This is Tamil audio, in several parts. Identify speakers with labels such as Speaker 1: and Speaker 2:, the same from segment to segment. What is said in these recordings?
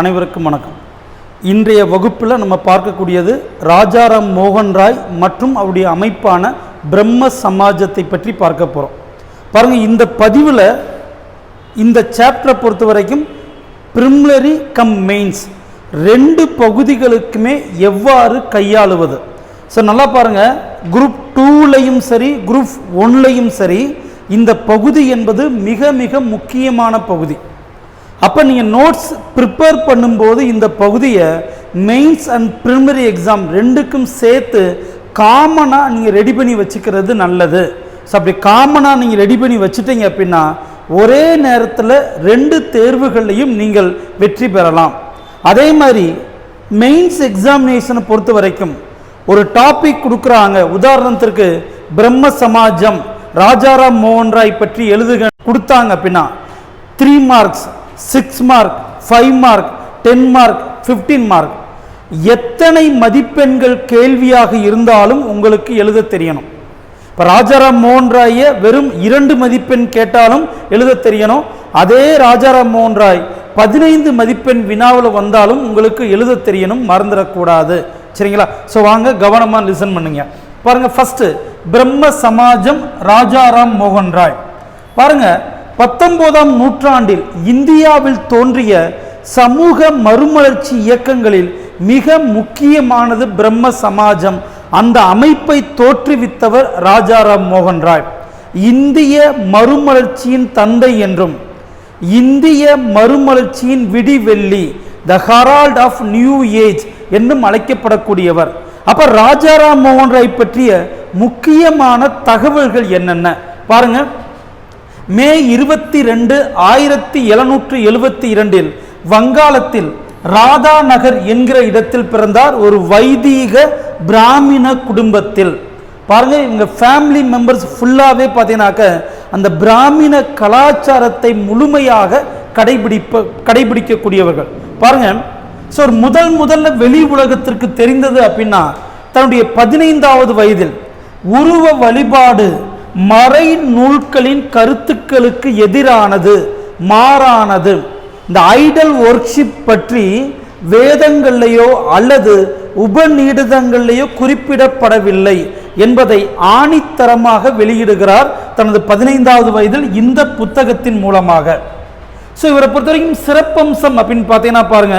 Speaker 1: அனைவருக்கும் வணக்கம். இன்றைய வகுப்பில் நம்ம பார்க்கக்கூடியது ராஜாராம் மோகன் ராய் மற்றும் அவருடைய அமைப்பான பிரம்ம சமாஜத்தை பற்றி பார்க்க போகிறோம். பாருங்கள், இந்த பதிவில் இந்த சாப்டரை பொறுத்த வரைக்கும் ப்ரிலிமினரி கம் மெயின்ஸ் ரெண்டு பகுதிகளுக்குமே எவ்வாறு கையாளுவது. ஸோ நல்லா பாருங்கள், குரூப் 2லையும் சரி குரூப் 1லையும் சரி இந்த பகுதி என்பது மிக மிக முக்கியமான பகுதி. அப்போ நீங்கள் நோட்ஸ் ப்ரிப்பேர் பண்ணும்போது இந்த பகுதியை மெயின்ஸ் அண்ட் ப்ரிலிமினரி எக்ஸாம் ரெண்டுக்கும் சேர்த்து காமனாக நீங்கள் ரெடி பண்ணி வச்சுக்கிறது நல்லது. ஸோ அப்படி காமனாக நீங்கள் ரெடி பண்ணி வச்சுட்டீங்க அப்படின்னா ஒரே நேரத்தில் ரெண்டு தேர்வுகள்லையும் நீங்கள் வெற்றி பெறலாம். அதே மாதிரி மெயின்ஸ் எக்ஸாமினேஷனை பொறுத்த வரைக்கும் ஒரு டாபிக் கொடுக்குறாங்க. உதாரணத்திற்கு பிரம்ம சமாஜம் ராஜாராம் மோகன் ராய் பற்றி எழுதுக கொடுத்தாங்க அப்படின்னா 3 marks, 6 mark, 5 mark, 10 mark, 15 mark, எத்தனை மதிப்பெண்கள் கேள்வியாக இருந்தாலும் உங்களுக்கு எழுத தெரியணும். இப்போ ராஜாராம் மோகன் ராயை வெறும் 2 மதிப்பெண் கேட்டாலும் எழுத தெரியணும். அதே ராஜாராம் மோகன் ராய் 15 மதிப்பெண் வினாவில் வந்தாலும் உங்களுக்கு எழுத தெரியணும், மறந்துடக்கூடாது. சரிங்களா? ஸோ வாங்க கவனமாக லிசன் பண்ணுங்க. பாருங்க, ஃபர்ஸ்ட் பிரம்ம சமாஜம் ராஜாராம் மோகன் ராய். பாருங்க, 19ஆம் நூற்றாண்டில் இந்தியாவில் தோன்றிய சமூக மறுமலர்ச்சி இயக்கங்களில் மிக முக்கியமானது பிரம்ம சமாஜம். அந்த அமைப்பை தோற்றுவித்தவர் ராஜாராம் மோகன் ராய். இந்திய மறுமலர்ச்சியின் தந்தை என்றும் இந்திய மறுமலர்ச்சியின் விடிவெள்ளி, த ஹெரால்ட் ஆஃப் நியூ ஏஜ் என்றும் அழைக்கப்படக்கூடியவர். அப்ப ராஜாராம் மோகன் ராய் பற்றிய முக்கியமான தகவல்கள் என்னென்ன பாருங்க. மே 22, 1772 வங்காளத்தில் ராதா நகர் என்கிற இடத்தில் பிறந்தார். ஒரு வைதீக பிராமண குடும்பத்தில். பாருங்க, இவங்க ஃபேமிலி மெம்பர்ஸ் ஃபுல்லாவே பார்த்தீங்கன்னாக்க அந்த பிராமண கலாச்சாரத்தை முழுமையாக கடைபிடிக்கக்கூடியவர்கள். பாருங்க, ஸோ முதல்ல வெளி உலகத்திற்கு தெரிந்தது அப்படின்னா தன்னுடைய 15வது வயதில் உருவ வழிபாடு மறை நூல்களின் கருத்துக்களுக்கு எதிரானது, மாறானது, இந்த ஐடல் ஒர்ஷிப் பற்றி வேதங்கள்லையோ அல்லது உபநிடதங்கள்லையோ குறிப்பிடப்படவில்லை என்பதை ஆணித்தரமாக வெளியிடுகிறார் தனது 15வது வயதில் இந்த புத்தகத்தின் மூலமாக. ஸோ இவரை பொறுத்த வரைக்கும் சிறப்பம்சம் அப்படின்னு பார்த்தீங்கன்னா பாருங்க,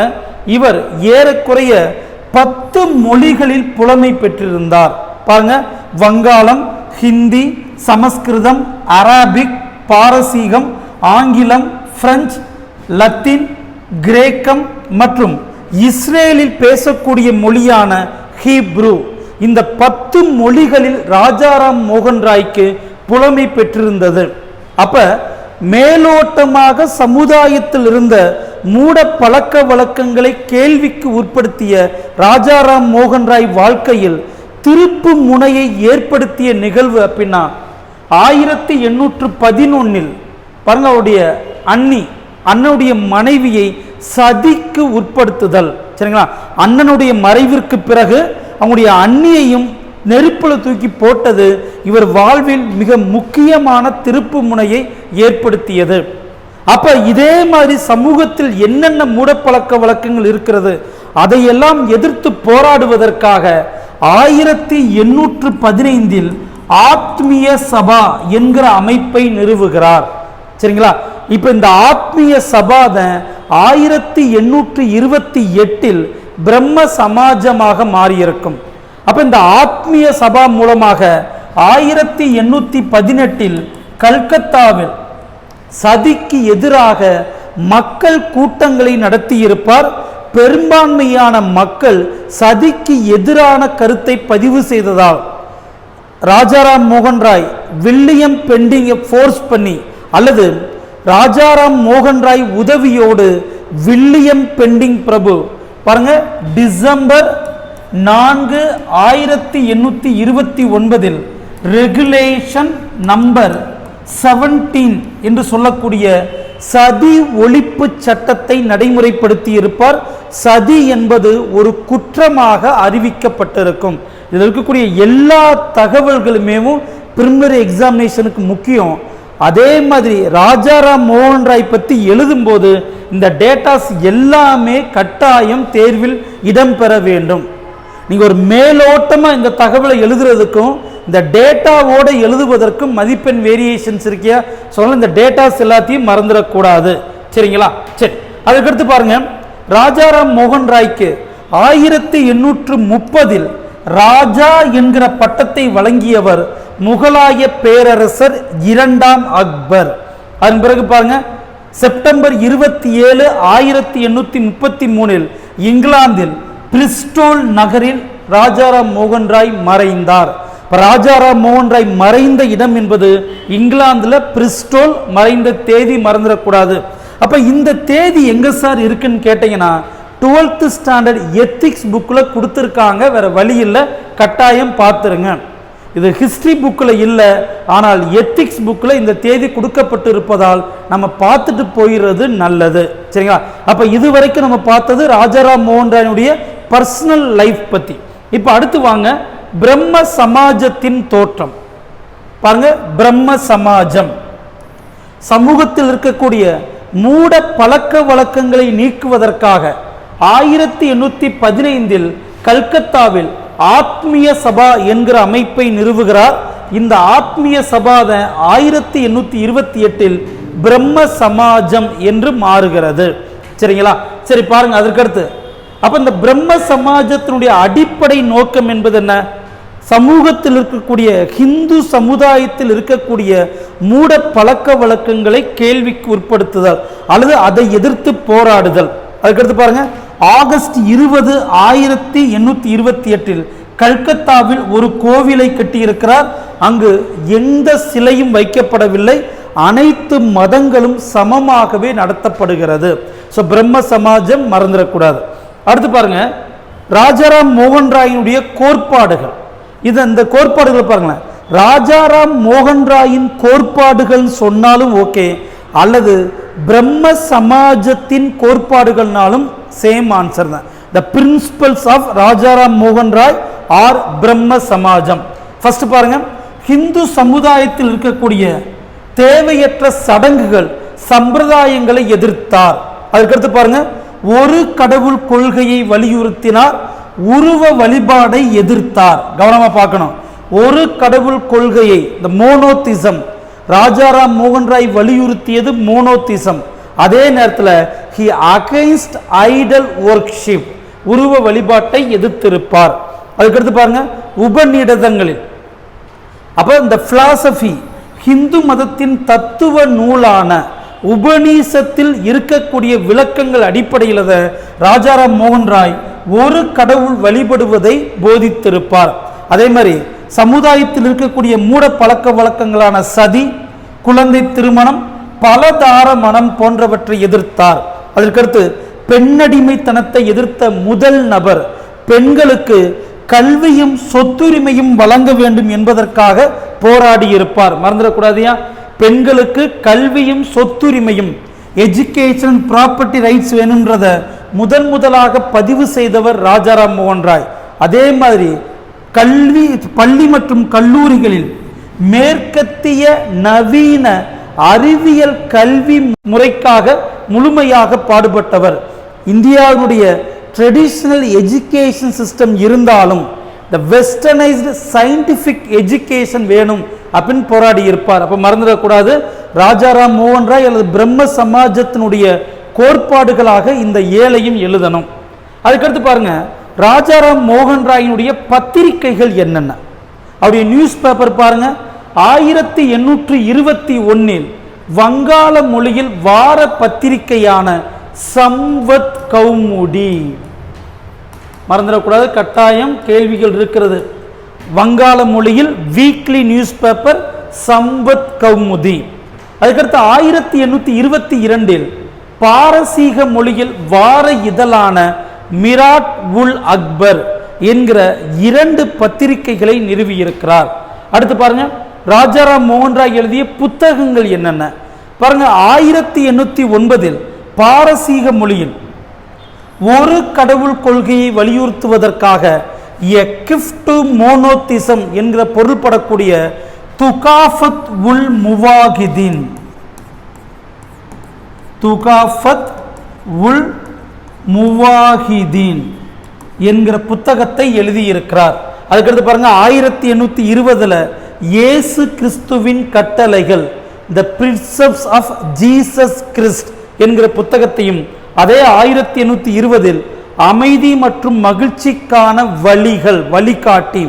Speaker 1: இவர் ஏறக்குறைய 10 மொழிகளில் புலமை பெற்றிருந்தார். பாருங்க, வங்காளம், ஹிந்தி, சமஸ்கிருதம், அரபிக், பாரசீகம், ஆங்கிலம், பிரெஞ்சு, லத்தீன், கிரேக்கம் மற்றும் இஸ்ரேலில் பேசக்கூடிய மொழியான ஹீப்ரு, இந்த 10 மொழிகளில் ராஜாராம் மோகன் ராய்க்கு புலமை பெற்றிருந்தது. அப்ப மேலோட்டமாக சமுதாயத்தில் இருந்த மூட பழக்க வழக்கங்களை கேள்விக்கு உட்படுத்திய ராஜாராம் மோகன் ராய் வாழ்க்கையில் திருப்பு முனையை ஏற்படுத்திய நிகழ்வு அப்படின்னா 1811 பாருங்க, அவருடைய அண்ணனுடைய மனைவியை சதிக்கு உட்படுத்துதல். சரிங்களா? அண்ணனுடைய மறைவிற்கு பிறகு அவங்களுடைய அண்ணியையும் நெருப்புல தூக்கி போட்டது இவர் வாழ்வில் மிக முக்கியமான திருப்பு முனையை ஏற்படுத்தியது. அப்ப இதே மாதிரி சமூகத்தில் என்னென்ன மூடப்பழக்க வழக்கங்கள் இருக்கிறது அதையெல்லாம் எதிர்த்து போராடுவதற்காக 1815 ஆத்மீய சபா என்கிற அமைப்பை நிறுவுகிறார். சரிங்களா? இப்ப இந்த ஆத்மீய சபா 1828 பிரம்ம சமாஜமாக மாறியிருக்கும். அப்ப இந்த ஆத்மீய சபா மூலமாக 1818 கல்கத்தாவில் சதிக்கு எதிராக மக்கள் கூட்டங்களை நடத்தியிருப்பார். பெரும்பான்மையான மக்கள் சதிக்கு எதிரான கருத்தை பதிவு செய்ததால் ராஜாராம் மோகன் ராய் வில்லியம் பெண்டிங்கை ஃபோர்ஸ் பண்ணி அல்லது ராஜாராம் மோகன் ராய் உதவியோடு வில்லியம் பெண்டிங் பிரபு பாருங்க, டிசம்பர் 4, 1829 ரெகுலேஷன் நம்பர் 17 என்று சொல்லக்கூடிய சதி ஒழிப்பு சட்டத்தை நடைமுறைப்படுத்தி இருப்பார். சதி என்பது ஒரு குற்றமாக அறிவிக்கப்பட்டிருக்கும். இதில் இருக்கக்கூடிய எல்லா தகவல்களுமே பிரிலிமினரி எக்ஸாமினேஷனுக்கு முக்கியம். அதே மாதிரி ராஜாராம் மோகன் ராய் பற்றி எழுதும்போது இந்த டேட்டாஸ் எல்லாமே கட்டாயம் தேர்வில் இடம்பெற வேண்டும். நீங்கள் ஒரு மேலோட்டமாக இந்த தகவலை எழுதுறதுக்கும் இந்த டேட்டாவோடு எழுதுவதற்கும் மதிப்பெண் வேரியேஷன்ஸ் இருக்கியா சொல்ல, இந்த டேட்டாஸ் எல்லாத்தையும் மறந்துடக்கூடாது. சரிங்களா? சரி, அதுக்கடுத்து பாருங்க, ராஜாராம் மோகன் ராய்க்கு 1830 ராஜா என்கிற பட்டத்தை வழங்கியவர் முகலாய பேரரசர் 2ஆம் அக்பர். அதன் பிறகு பாருங்க, செப்டம்பர் 27, 1833 இங்கிலாந்தில் பிரிஸ்டோல் நகரில் ராஜாராம் மோகன் ராய் மறைந்தார். ராஜாராம் மோகன் ராய் மறைந்த இடம் என்பது இங்கிலாந்துல பிரிஸ்டோல், மறைந்த தேதி மறந்துடக்கூடாது. அப்ப இந்த தேதி எங்க சார் இருக்குன்னு கேட்டீங்கன்னா 12th ஸ்டாண்டர்ட் எத்திக்ஸ் புக்கில் கொடுத்துருக்காங்க, வேற வழி இல்லை, கட்டாயம் பார்த்துருங்க. இது ஹிஸ்டரி புக்கில் இல்லை, ஆனால் எத்திக்ஸ் புக்கில் இந்த தேதி கொடுக்கப்பட்டு இருப்பதால் நம்ம பார்த்துட்டு போயிடுறது நல்லது. சரிங்களா? அப்போ இதுவரைக்கும் நம்ம பார்த்தது ராஜாராம் மோகன் ராயினுடைய பர்சனல் லைஃப் பற்றி. இப்போ அடுத்து வாங்க, பிரம்ம சமாஜத்தின் தோற்றம் பாருங்க. பிரம்ம சமாஜம் சமூகத்தில் இருக்கக்கூடிய மூட பழக்க வழக்கங்களை நீக்குவதற்காக 1815 கல்கத்தாவில் ஆத்மிய சபா என்கிற அமைப்பை நிறுவுகிறார். இந்த ஆத்மிய சபா 1828 பிரம்ம சமாஜம் என்று மாறுகிறது. சரிங்களா? சரி பாருங்க, அதற்கடுத்து அப்ப இந்த பிரம்ம சமாஜத்தினுடைய அடிப்படை நோக்கம் என்பது என்ன? சமூகத்தில் இருக்கக்கூடிய ஹிந்து சமுதாயத்தில் இருக்கக்கூடிய மூட பழக்க வழக்கங்களை கேள்விக்கு உட்படுத்துதல் அல்லது அதை எதிர்த்து போராடுதல். அதுக்கடுத்து பாருங்க, ஆகஸ்ட் 20, 1828 கல்கத்தாவில் ஒரு கோவிலை கட்டியிருக்கிறார். அங்கு எந்த சிலையும் வைக்கப்படவில்லை, அனைத்து மதங்களும் சமமாகவே நடத்தப்படுகிறது. ஸோ பிரம்ம சமாஜம் மறந்துடக்கூடாது. அடுத்து பாருங்க, ராஜாராம் மோகன் ராயினுடைய கோட்பாடுகள். இது இந்த கோட்பாடுகளை பாருங்களேன், ராஜாராம் மோகன் ராயின் கோட்பாடுகள் சொன்னாலும் ஓகே, அல்லது பிரம்ம சமாஜத்தின் கோட்பாடுகள்னாலும் சேம் ஆன்சர் தான். த பிரின்சிபல்ஸ் ஆஃப் ராஜாராம் மோகன் ராய் ஆர் பிரம்ம சமாஜம். ஃபர்ஸ்ட் பாருங்க, ஹிந்து சமுதாயத்தில் இருக்கக்கூடிய தேவையற்ற சடங்குகள் சம்பிரதாயங்களை எதிர்த்தார். அதுக்கடுத்து பாருங்க, ஒரு கடவுள் கொள்கையை வலியுறுத்தினார், உருவ வழிபாடை எதிர்த்தார். கவனமா பார்க்கணும், ஒரு கடவுள் கொள்கையை, இந்த மோனோதிசம், ராஜாராம் மோகன் ராய் வலியுறுத்தியது மோனோதிசம். அதே நேரத்தில் he against idol worship, உருவ வழிபாட்டை எதிர்த்திருப்பார். அதுக்கடுத்து பாருங்க, உபநிடதங்களில் அப்ப இந்த பிலாசபி ஹிந்து மதத்தின் தத்துவ நூலான உபநிஷத்தில் இருக்கக்கூடிய விளக்கங்கள் அடிப்படையில் ராஜாராம் மோகன் ராய் ஒரு கடவுள் வழிபடுவதை போதித்திருப்பார். அதே மாதிரி சமுதாயத்தில் இருக்கக்கூடிய மூட பழக்க வழக்கங்களான சதி, குழந்தை திருமணம், பலதார மனம் போன்றவற்றை எதிர்த்தார். அதற்கடுத்து பெண்ணடிமைத்தனத்தை எதிர்த்த முதல் நபர், பெண்களுக்கு கல்வியும் சொத்துரிமையும் வழங்க வேண்டும் என்பதற்காக போராடி இருப்பார். மறந்துடக்கூடாதியா, பெண்களுக்கு கல்வியும் சொத்துரிமையும், எஜுகேஷன் ப்ராப்பர்ட்டி ரைட்ஸ் வேணும்ன்றத முதலாக பதிவு செய்தவர் ராஜாராம் மோகன் ராய். அதே மாதிரி கல்வி பள்ளி மற்றும் கல்லூரிகளில் மேற்கத்திய நவீன அறிவியல் கல்வி முறைக்காக முழுமையாக பாடுபட்டவர். இந்தியாவுடைய ட்ரெடிஷனல் எஜுகேஷன் சிஸ்டம் இருந்தாலும் இந்த வெஸ்டர்னைஸ்டு சயின்டிஃபிக் எஜுகேஷன் வேணும் அப்படின்னு போராடி இருப்பார். அப்போ மறந்துடக்கூடாது, ராஜாராம் மோகன் ராய் அல்லது பிரம்ம சமாஜத்தினுடைய கோட்பாடுகளாக இந்த ஏழையும் எழுதணும். அதுக்கடுத்து பாருங்க, ராஜாராம் மோகன் ராயினுடைய பத்திரிகைகள் என்னென்ன, அவருடைய நியூஸ் பேப்பர் பாருங்க. 1821 வங்காள மொழியில் வார பத்திரிகையான சம்வத் கௌமுடி, மறந்துடக்கூடாது, கட்டாயம் கேள்விகள் இருக்கிறது. வங்காள மொழியில் weekly news paper Sampath Kaumudi. அதுக்கடுத்து 1822 பாரசீக மொழியில் வார இதழான மிராட் உல் அக்பர் என்கிற 2 பத்திரிகைகளை நிறுவியிருக்கிறார். அடுத்து பாருங்க, ராஜாராம் மோகன் ராய் எழுதிய புத்தகங்கள் என்னென்ன பாருங்க. 1809 பாரசீக மொழியில் ஒரு கடவுள் கொள்கையை வலியுறுத்துவதற்காக எ கிஃப்ட் டு மோனோதிசம் என்கிற பொருள்படக்கூடிய துகாஃபத் உல் முவாஹிதீன், துகாஃபத் உல் முவாஹிதீன் என்கிற புத்தகத்தை எழுதியிருக்கிறார். அதுக்கடுத்து பாருங்க 1820 இயேசு கிறிஸ்துவின் கட்டளைகள், the principles of Jesus Christ என்கிற புத்தகத்தையும் அதே 1820 அமைதி மற்றும் மகிழ்ச்சிக்கான வழிகள், வழிகாட்டி,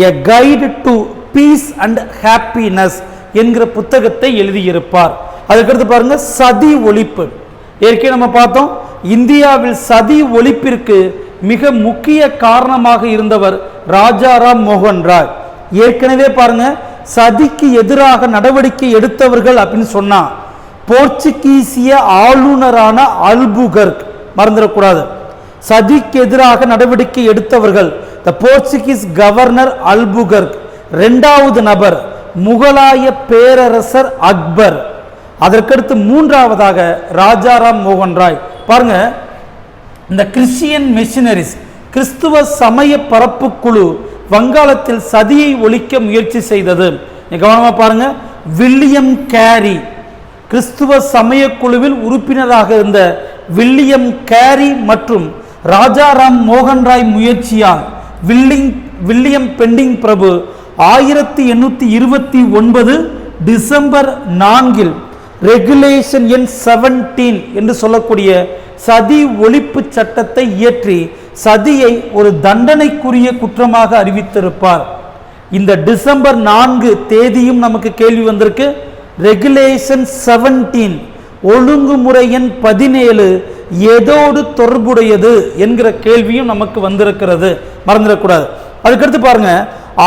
Speaker 1: a guide to peace and happiness என்கிற புத்தகத்தை எழுதியிருப்பார். அதுக்கடுத்து பாருங்க சதி ஒழிப்பு. ஏற்கனவே நம்ம பார்த்தோம், இந்தியாவில் சதி ஒழிப்பிற்கு மிக முக்கிய காரணமாக இருந்தவர் ராஜாராம் மோகன் ராய். ஏற்கனவே பாருங்க, சதிக்கு எதிராக நடவடிக்கை எடுத்தவர்கள் அப்படின்னு சொன்னா போர்ச்சுகீசிய ஆளுநரான அல்புகர்க், மறந்துடக்கூடாது. சதிக்கு எதிராக நடவடிக்கை எடுத்தவர்கள் த போர்ச்சுகீஸ் கவர்னர் அல்புகர்க். இரண்டாவது நபர் முகலாய பேரரசர் அக்பர். அதற்கடுத்து மூன்றாவதாக ராஜாராம் மோகன் ராய். பாருங்க, இந்த கிறிஸ்டியன் மிஷனரிஸ், கிறிஸ்துவ சமய பரப்பு குழு வங்காளத்தில் சதியை ஒழிக்க முயற்சி செய்தது. கவனமா பாருங்க, வில்லியம் கேரி, கிறிஸ்துவ சமய குழுவில் உறுப்பினராக இருந்த வில்லியம் கேரி மற்றும் ராஜாராம் மோகன் ராய் முயற்சியால் வில்லியம் பெண்டிங் பிரபு 1829 டிசம்பர் 4 ரெகுலேஷன் எண் 17 என்று சொல்லக்கூடிய சதி ஒழிப்பு சட்டத்தை இயற்றி சதியை ஒரு தண்டனைக்குரிய குற்றமாக அறிவித்திருப்பார். இந்த டிசம்பர் 4 தேதியும் நமக்கு கேள்வி வந்திருக்கு. ரெகுலேஷன் 17, ஒழுங்குமுறை எண் 17 எதோடு தொடர்புடையது என்கிற கேள்வியும் நமக்கு வந்திருக்கிறது, மறந்துடக்கூடாது. அதுக்கடுத்து பாருங்க,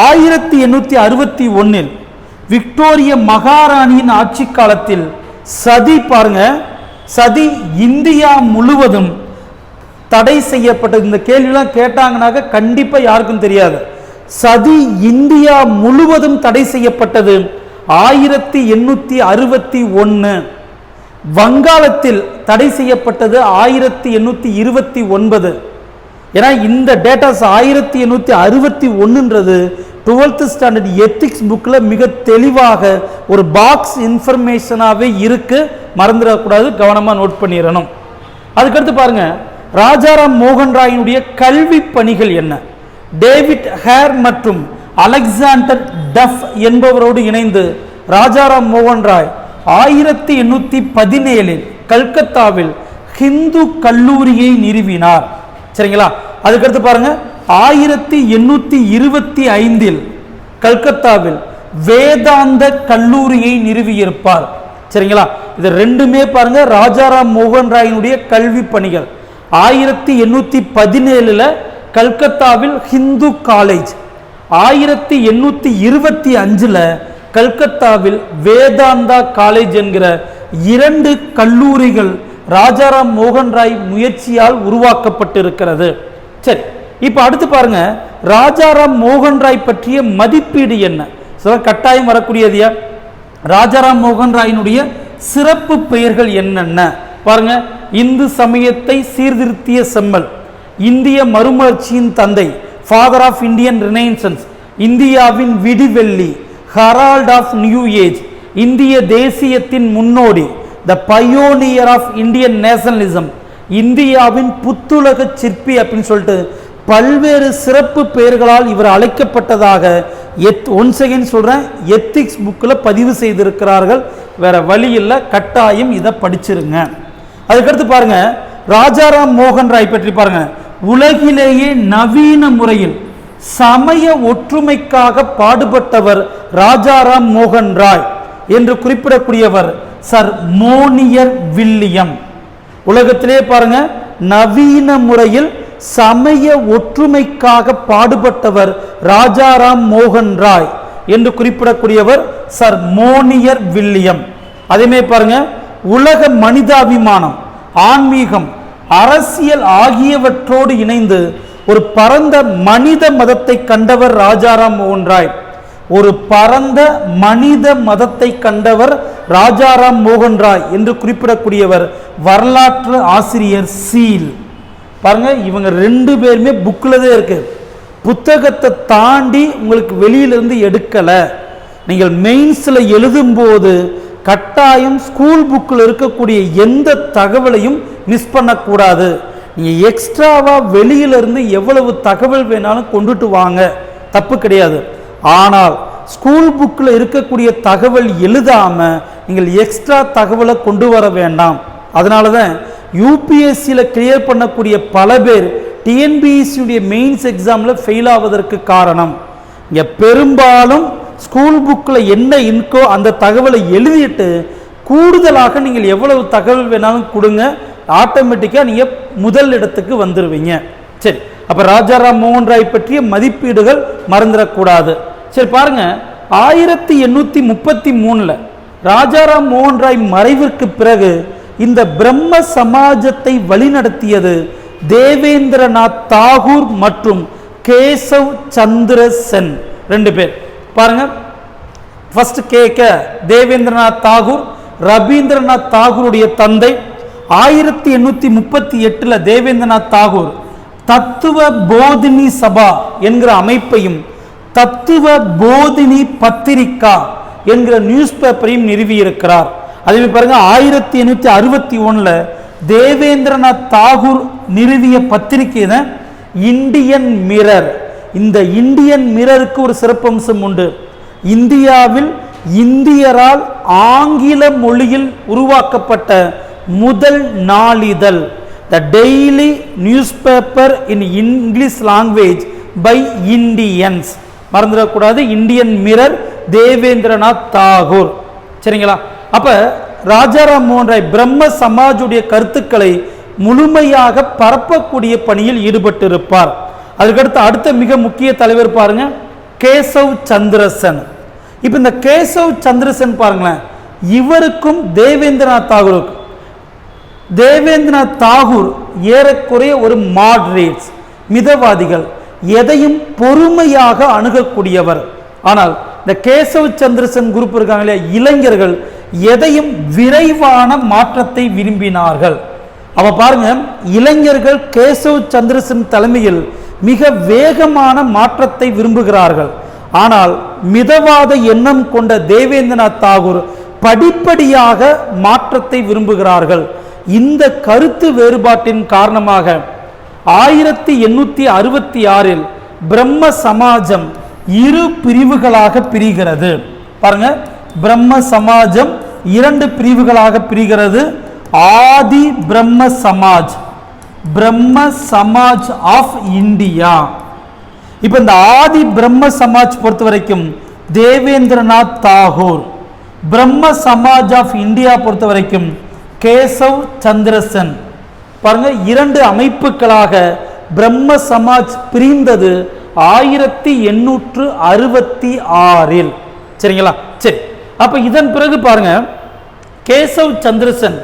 Speaker 1: 1861 விக்டோரிய மகாராணியின் ஆட்சி காலத்தில் சதி, பாருங்க, சதி இந்தியா முழுவதும் தடை செய்யப்பட்டது. இந்த கேள்வியெல்லாம் கேட்டாங்கனாக்க கண்டிப்பா யாருக்கும் தெரியாது. சதி இந்தியா முழுவதும் தடை செய்யப்பட்டது 1861. வங்காளத்தில் தடை செய்யப்பட்டது 1829. ஏன்னா இந்த டேட்டாஸ் 1861ன்றது 12th ஸ்டாண்டர்ட் எத்திக்ஸ் புக்கில் மிக தெளிவாக ஒரு பாக்ஸ் இன்ஃபர்மேஷனாகவே இருக்கு, மறந்துடக்கூடாது, கவனமாக நோட் பண்ணிடணும். அதுக்கடுத்து பாருங்க, ராஜாராம் மோகன் ராயினுடைய கல்வி பணிகள் என்ன? டேவிட் ஹேர் மற்றும் அலெக்சாண்டர் டஃப் என்பவரோடு இணைந்து ராஜாராம் மோகன் ராய் 1817 கல்கத்தாவில் ஹிந்து கல்லூரியை நிறுவினார். சரிங்களா? அதுக்கடுத்து பாருங்க, 1825 கல்கத்தாவில் வேதாந்த கல்லூரியை நிறுவியிருப்பார். சரிங்களா? இது ரெண்டுமே பாருங்க ராஜாராம் மோகன் ராயினுடைய கல்வி பணிகள். 1817 கல்கத்தாவில் ஹிந்து காலேஜ், 1825 கல்கத்தாவில் வேதாந்தா காலேஜ் என்கிற 2 கல்லூரிகள் ராஜாராம் மோகன் ராய் முயற்சியால் உருவாக்கப்பட்டிருக்கிறது. சரி, இப்போ அடுத்து பாருங்க, ராஜாராம் மோகன் ராய் பற்றிய மதிப்பீடு என்ன? கட்டாயம் வரக்கூடியது. ராஜாராம் மோகன் ராயினுடைய சிறப்பு பெயர்கள் என்னென்ன பாருங்க. இந்து சமயத்தை சீர்திருத்திய செம்மல், இந்திய மறுமலர்ச்சியின் தந்தை, ஃபாதர் ஆஃப் இந்தியன் ரினைசன்ஸ், இந்தியாவின் விடிவெள்ளி, ஹெரால்ட் ஆஃப் நியூ ஏஜ், இந்திய தேசியத்தின் முன்னோடி, த பயோனியர் ஆஃப் இந்தியன் நேஷனலிசம், இந்தியாவின் புத்துலக சிற்பி அப்படின்னு சொல்லிட்டு பல்வேறு சிறப்பு பெயர்களால் இவர் அழைக்கப்பட்டதாக ஒன்ஸ் அகைன் சொல்றேன், எத்திக்ஸ் புக்கில் பதிவு செய்திருக்கிறார்கள். வேற வழி இல்லை, கட்டாயம் இதை படிச்சிருங்க. அதுக்கடுத்து பாருங்க, ராஜாராம் மோகன் ராய் பற்றி பாருங்க. உலகிலேயே நவீன முறையில் சமய ஒற்றுமைக்காக பாடுபட்டவர் ராஜாராம் மோகன் ராய் என்று குறிப்பிடக்கூடியவர் சர் மோனியர் வில்லியம். உலகத்திலே பாருங்க, நவீன முறையில் சமய ஒற்றுமைக்காக பாடுபட்டவர் ராஜாராம் மோகன் ராய் என்று குறிப்பிடக்கூடியவர் சர் மோனியர் வில்லியம். அதேமே பாருங்க, உலக மனிதாபிமானம், ஆன்மீகம், அரசியல் ஆகியவற்றோடு இணைந்து ஒரு பரந்த மனித மதத்தை கண்டவர் ராஜாராம் மோகன் ராய். ஒரு பரந்த மனித மதத்தை கண்டவர் ராஜாராம் மோகன் ராய் என்று குறிப்பிடக்கூடியவர் வரலாற்று ஆசிரியர் சீல். பாருங்க, இவங்க 2 பேருமே புக்கில் தான் இருக்கு, புத்தகத்தை தாண்டி உங்களுக்கு வெளியிலிருந்து எடுக்கலை. நீங்கள் மெயின்ஸில் எழுதும்போது கட்டாயம் ஸ்கூல் புக்கில் இருக்கக்கூடிய எந்த தகவலையும் மிஸ் பண்ணக்கூடாது. நீங்கள் எக்ஸ்ட்ராவாக வெளியிலிருந்து எவ்வளவு தகவல் வேணாலும் கொண்டுட்டு வாங்க, தப்பு கிடையாது. ஆனால் ஸ்கூல் புக்கில் இருக்கக்கூடிய தகவல் எழுதாமல் நீங்கள் எக்ஸ்ட்ரா தகவலை கொண்டு வர வேண்டாம். அதனால தான் யூபிஎஸ்சியில் கிளியர் பண்ணக்கூடிய பல பேர் டிஎன்பிஎஸ்சியுடைய மெயின்ஸ் எக்ஸாமில் ஃபெயில் ஆவதற்கு காரணம், இங்கே பெரும்பாலும் ஸ்கூல் புக்கில் என்ன இருக்கோ அந்த தகவலை எழுதிட்டு கூடுதலாக நீங்கள் எவ்வளவு தகவல் வேணாலும் கொடுங்க, ஆட்டோமேட்டிக்காக நீங்கள் முதல் இடத்துக்கு வந்துடுவீங்க. சரி, அப்போ ராஜாராம் மோகன் ராய் பற்றிய மதிப்பீடுகள் மறந்துடக்கூடாது. சரி பாருங்க, 1833 ராஜாராம் மோகன் ராய் மறைவிற்கு பிறகு இந்த பிரம்ம சமாஜத்தை வழிநடத்தியது தேவேந்திரநாத் தாகூர் மற்றும் கேசவ் சந்திர சென், 2 பேர். பாருங்க, ஃபர்ஸ்ட் கேட்க தேவேந்திரநாத் தாகூர் ரவீந்திரநாத் தாகூருடைய தந்தை. 1838 தேவேந்திரநாத் தாகூர் தத்துவ போதினி சபா என்கிற அமைப்பையும் தத்துவ போதினி பத்திரிகா என்கிற நியூஸ் பேப்பரையும் நிறுவியிருக்கிறார். அதே பாருங்க, 1861 தேவேந்திரநாத் தாகூர் நிறுவிய பத்திரிகை தான் இந்தியன் மிரர். இந்த இந்தியன் மிரருக்கு ஒரு சிறப்பம்சம் உண்டு. இந்தியாவில் இந்தியரால் ஆங்கில மொழியில் உருவாக்கப்பட்ட முதல் நாளிதழ், the daily newspaper in English language by Indians. மறந்துடக்கூடாது, இந்தியன் மிரர் தேவேந்திரநாத் தாகூர். சரிங்களா? அப்ப ராஜாராம் மோகன் ராய் பிரம்ம சமாஜுடைய கருத்துக்களை முழுமையாக பரப்பக்கூடிய பணியில் ஈடுபட்டிருப்பார். அதுக்கடுத்து அடுத்த மிக முக்கிய தலைவர் பாருங்க, கேசவ் சந்திரசன். இப்ப இந்த கேசவ் சந்திரசன் பாருங்களேன், இவருக்கும் தேவேந்திரநாத் தாகூருக்கும் தேவேந்திரநாத் தாகூர் ஏறக்குறைய ஒரு மாடரேட்ஸ், மிதவாதிகள், எதையும் பொறுமையாக அணுகக்கூடியவர். ஆனால் இந்த கேசவ் சந்திரசன் குரூப் இருக்காங்களே இளைஞர்கள், எதையும் விரைவான மாற்றத்தை விரும்பினார்கள். அவ பாருங்க, இளைஞர்கள் கேசவ் சந்திரசன் தலைமையில் மிக வேகமான மாற்றத்தை விரும்புகிறார்கள். ஆனால் மிதவாத எண்ணம் கொண்ட தேவேந்திரநாத் தாகூர் படிப்படியாக மாற்றத்தை விரும்புகிறார்கள். இந்த கருத்து வேறுபாட்டின் காரணமாக 1866 பிரம்ம சமாஜம் 2 பிரிவுகளாக பிரிகிறது. பாருங்க, பிரம்ம சமாஜம் 2 பிரிவுகளாக பிரிகிறது. ஆதி பிரம்ம சமாஜ், பிரம்ம சமாஜ் ஆஃப் இந்தியா. இப்ப இந்த ஆதி பிரம்ம சமாஜ் பொறுத்த வரைக்கும் தேவேந்திரநாத் தாகூர், பிரம்ம சமாஜ் ஆஃப் இந்தியா பொறுத்த வரைக்கும் கேசவ் சந்திரசன். பாருங்க, 2 அமைப்புகளாக பிரம்ம சமாஜ் பிரிந்தது 1866. சரிங்களா? சரி, அப்ப இதன் பிறகு பாருங்க, Keshav Chandrasen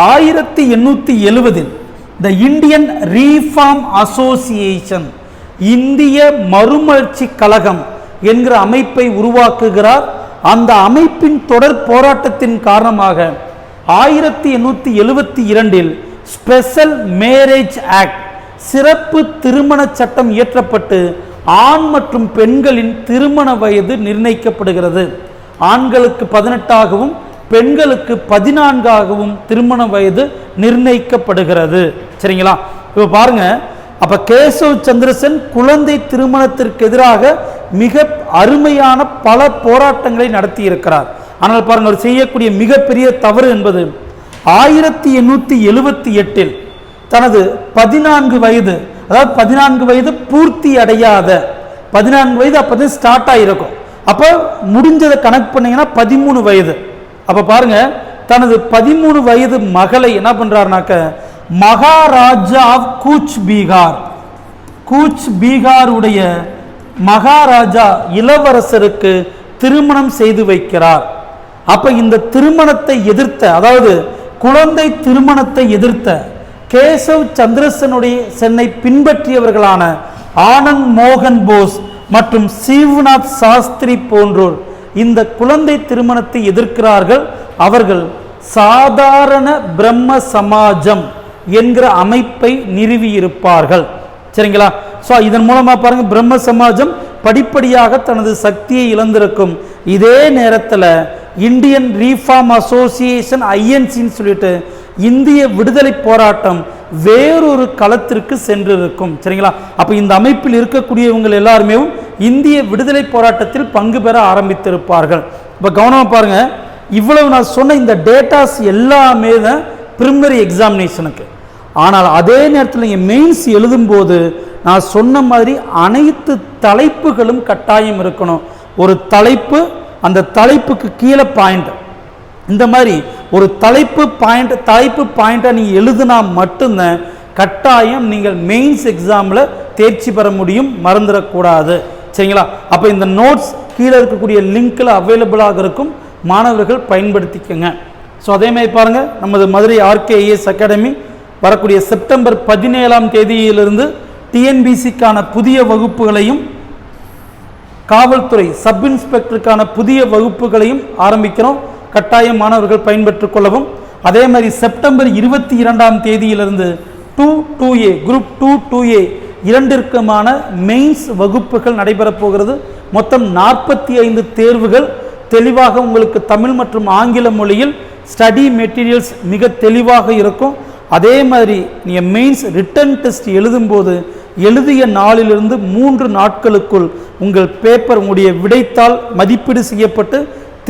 Speaker 1: 1870 the Indian reform association, இந்திய மறுமலர்ச்சி கழகம் என்கிற அமைப்பை உருவாக்குகிறார். அந்த அமைப்பின் தொடர் போராட்டத்தின் காரணமாக 1872 ஸ்பெஷல் மேரேஜ் ஆக்ட், சிறப்பு திருமண சட்டம் இயற்றப்பட்டு ஆண் மற்றும் பெண்களின் திருமண வயது நிர்ணயிக்கப்படுகிறது. ஆண்களுக்கு 18ஆகவும் பெண்களுக்கு 14ஆகவும் திருமண வயது நிர்ணயிக்கப்படுகிறது. சரிங்களா? இப்போ பாருங்க, அப்ப கேசவ் சந்திரசன் குழந்தை திருமணத்திற்கு எதிராக மிக அருமையான பல போராட்டங்களை நடத்தி இருக்கிறார். ஆனால் பாருங்க, அவர் செய்யக்கூடிய மிகப்பெரிய தவறு என்பது 1878 தனது 14 வயது, அதாவது 14 வயது பூர்த்தி அடையாத 14 வயது அப்பதான் ஸ்டார்ட் ஆகிருக்கும். அப்போ முடிஞ்சதை கணக்கு பண்ணீங்கன்னா 13 வயது. அப்ப பாருங்க, தனது 13 வயது மகளை என்ன பண்றாருனாக்க மகாராஜா ஆஃப் கூச் பீகார், கூச் பீகாருடைய மகாராஜா இளவரசருக்கு திருமணம் செய்து வைக்கிறார். அப்ப இந்த திருமணத்தை எதிர்த்த, அதாவது குழந்தை திருமணத்தை எதிர்த்த கேசவ் சந்திரசனுடைய சென்னை பின்பற்றியவர்களான ஆனந்த் மோகன் போஸ் மற்றும் சிவ்நாத் சாஸ்திரி போன்றோர் இந்த குழந்தை திருமணத்தை எதிர்க்கிறார்கள். அவர்கள் சாதாரண பிரம்ம சமாஜம் என்கிற அமைப்பை நிறுவியிருப்பார்கள். சரிங்களா? ஸோ இதன் மூலமாக பாருங்க, பிரம்ம சமாஜம் படிப்படியாக தனது சக்தியை இழந்திருக்கும். இதே நேரத்தில் இந்தியன் ரீஃபார்ம் அசோசியேஷன் ஐஎன்சின்னு சொல்லிட்டு இந்திய விடுதலை போராட்டம் வேறொரு களத்திற்கு சென்றிருக்கும். சரிங்களா? அப்போ இந்த அமைப்பில் இருக்கக்கூடியவங்க எல்லாருமே இந்திய விடுதலை போராட்டத்தில் பங்கு பெற ஆரம்பித்திருப்பார்கள். இப்போ கவனமாக பாருங்க, இவ்வளவு நான் சொன்ன இந்த டேட்டாஸ் எல்லாமே தான் பிரிமினரி எக்ஸாமினேஷனுக்கு. ஆனால் அதே நேரத்தில் நீங்கள் மெயின்ஸ் எழுதும்போது நான் சொன்ன மாதிரி அனைத்து தலைப்புகளும் கட்டாயம் இருக்கணும். ஒரு தலைப்பு, அந்த தலைப்புக்கு கீழே பாயிண்ட், இந்த மாதிரி ஒரு தலைப்பு பாயிண்ட்டை நீங்கள் எழுதுனா மட்டும்தான் கட்டாயம் நீங்கள் மெயின்ஸ் எக்ஸாமில் தேர்ச்சி பெற முடியும். மறந்துடக்கூடாது. சரிங்களா? அப்போ இந்த நோட்ஸ் கீழே இருக்கக்கூடிய லிங்கில் அவைலபிளாக இருக்கும், மாணவர்கள் பயன்படுத்திக்கங்க. ஸோ அதே மாதிரி பாருங்கள், நமது மதுரை RKIS அகாடமி வரக்கூடிய செப்டம்பர் 17ஆம் தேதியிலிருந்து டிஎன்பிசிக்கான புதிய வகுப்புகளையும் காவல்துறை சப் இன்ஸ்பெக்டருக்கான புதிய வகுப்புகளையும் ஆரம்பிக்கிறோம். கட்டாயம் மாணவர்கள் பயன்பெற்றுக் கொள்ளவும். அதே மாதிரி செப்டம்பர் 22ஆம் தேதியிலிருந்து 2A குரூப் 2A இரண்டிற்குமான மெயின்ஸ் வகுப்புகள் நடைபெறப் போகிறது. மொத்தம் 45 தேர்வுகள் தெளிவாக உங்களுக்கு தமிழ் மற்றும் ஆங்கில மொழியில் ஸ்டடி மெட்டீரியல்ஸ் மிக தெளிவாக இருக்கும். அதே மாதிரி நீங்கள் மெயின்ஸ் ரிட்டன் டெஸ்ட் எழுதும்போது எழுதிய நாளிலிருந்து 3 நாட்களுக்குள் உங்கள் பேப்பர், உங்களுடைய விடைத்தாள் மதிப்பீடு செய்யப்பட்டு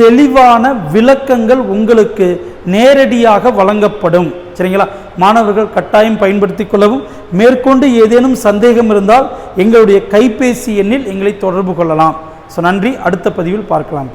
Speaker 1: தெளிவான விளக்கங்கள் உங்களுக்கு நேரடியாக வழங்கப்படும். சரிங்களா? மாணவர்கள் கட்டாயம் பயன்படுத்திக் கொள்ளவும். மேற்கொண்டு ஏதேனும் சந்தேகம் இருந்தால் எங்களுடைய கைபேசி எண்ணில் எங்களை தொடர்பு கொள்ளலாம். ஸோ நன்றி. அடுத்த பதிவில் பார்க்கலாம்.